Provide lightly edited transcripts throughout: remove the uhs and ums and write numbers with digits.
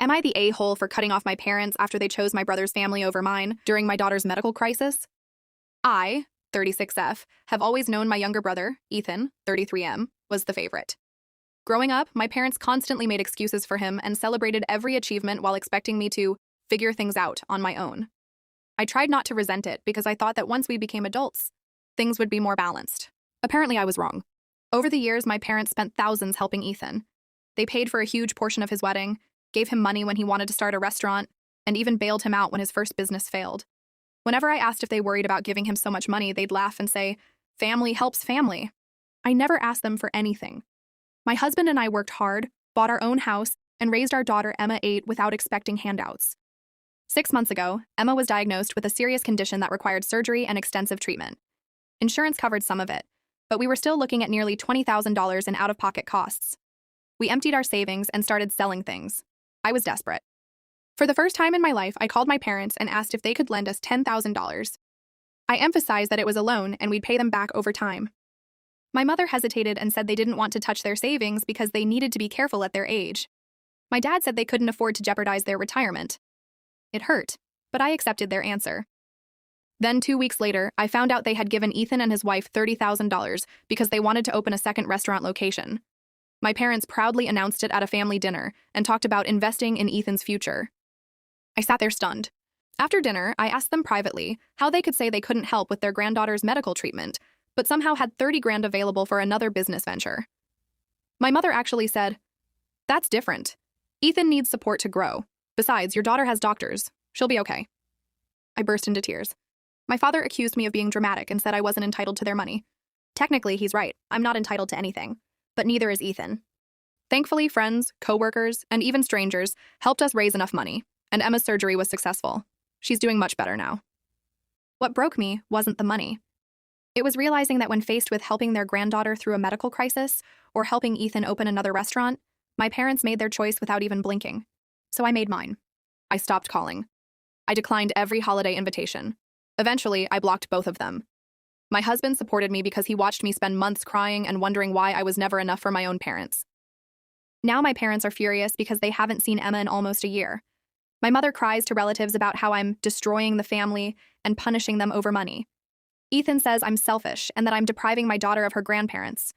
Am I the a-hole for cutting off my parents after they chose my brother's family over mine during my daughter's medical crisis? I, 36F, have always known my younger brother, Ethan, 33M, was the favorite. Growing up, my parents constantly made excuses for him and celebrated every achievement while expecting me to figure things out on my own. I tried not to resent it because I thought that once we became adults, things would be more balanced. Apparently, I was wrong. Over the years, my parents spent thousands helping Ethan. They paid for a huge portion of his wedding, gave him money when he wanted to start a restaurant, and even bailed him out when his first business failed. Whenever I asked if they worried about giving him so much money, they'd laugh and say, "Family helps family." I never asked them for anything. My husband and I worked hard, bought our own house, and raised our daughter Emma 8 without expecting handouts. 6 months ago, Emma was diagnosed with a serious condition that required surgery and extensive treatment. Insurance covered some of it, but we were still looking at nearly $20,000 in out-of-pocket costs. We emptied our savings and started selling things. I was desperate. For the first time in my life, I called my parents and asked if they could lend us $10,000. I emphasized that it was a loan and we'd pay them back over time. My mother hesitated and said they didn't want to touch their savings because they needed to be careful at their age. My dad said they couldn't afford to jeopardize their retirement. It hurt, but I accepted their answer. Then 2 weeks later, I found out they had given Ethan and his wife $30,000 because they wanted to open a second restaurant location. My parents proudly announced it at a family dinner and talked about investing in Ethan's future. I sat there stunned. After dinner, I asked them privately how they could say they couldn't help with their granddaughter's medical treatment, but somehow had 30 grand available for another business venture. My mother actually said, "That's different. Ethan needs support to grow. Besides, your daughter has doctors. She'll be okay." I burst into tears. My father accused me of being dramatic and said I wasn't entitled to their money. Technically, he's right. I'm not entitled to anything. But neither is Ethan. Thankfully, friends, coworkers, and even strangers helped us raise enough money, and Emma's surgery was successful. She's doing much better now. What broke me wasn't the money. It was realizing that when faced with helping their granddaughter through a medical crisis or helping Ethan open another restaurant, my parents made their choice without even blinking. So I made mine. I stopped calling. I declined every holiday invitation. Eventually, I blocked both of them. My husband supported me because he watched me spend months crying and wondering why I was never enough for my own parents. Now my parents are furious because they haven't seen Emma in almost a year. My mother cries to relatives about how I'm destroying the family and punishing them over money. Ethan says I'm selfish and that I'm depriving my daughter of her grandparents.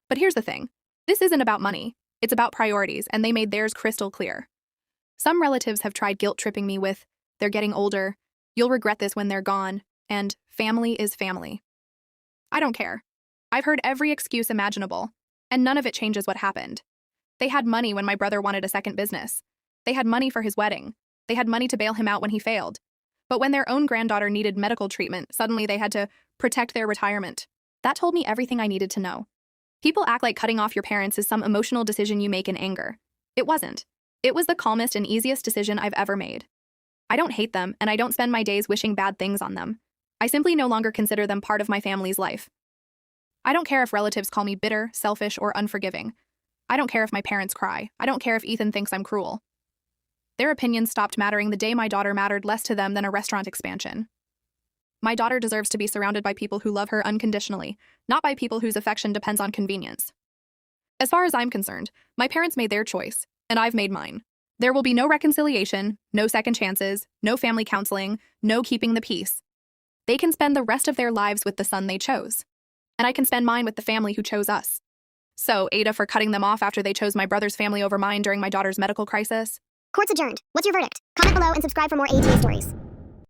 But here's the thing. This isn't about money. It's about priorities, and they made theirs crystal clear. Some relatives have tried guilt-tripping me with, "They're getting older, you'll regret this when they're gone," and "family is family." I don't care. I've heard every excuse imaginable, and none of it changes what happened. They had money when my brother wanted a second business. They had money for his wedding. They had money to bail him out when he failed. But when their own granddaughter needed medical treatment, suddenly they had to protect their retirement. That told me everything I needed to know. People act like cutting off your parents is some emotional decision you make in anger. It wasn't. It was the calmest and easiest decision I've ever made. I don't hate them, and I don't spend my days wishing bad things on them. I simply no longer consider them part of my family's life. I don't care if relatives call me bitter, selfish, or unforgiving. I don't care if my parents cry. I don't care if Ethan thinks I'm cruel. Their opinions stopped mattering the day my daughter mattered less to them than a restaurant expansion. My daughter deserves to be surrounded by people who love her unconditionally, not by people whose affection depends on convenience. As far as I'm concerned, my parents made their choice, and I've made mine. There will be no reconciliation, no second chances, no family counseling, no keeping the peace. They can spend the rest of their lives with the son they chose, and I can spend mine with the family who chose us. So, Ada for cutting them off after they chose my brother's family over mine during my daughter's medical crisis? Court's adjourned. What's your verdict? Comment below and subscribe for more ATA stories.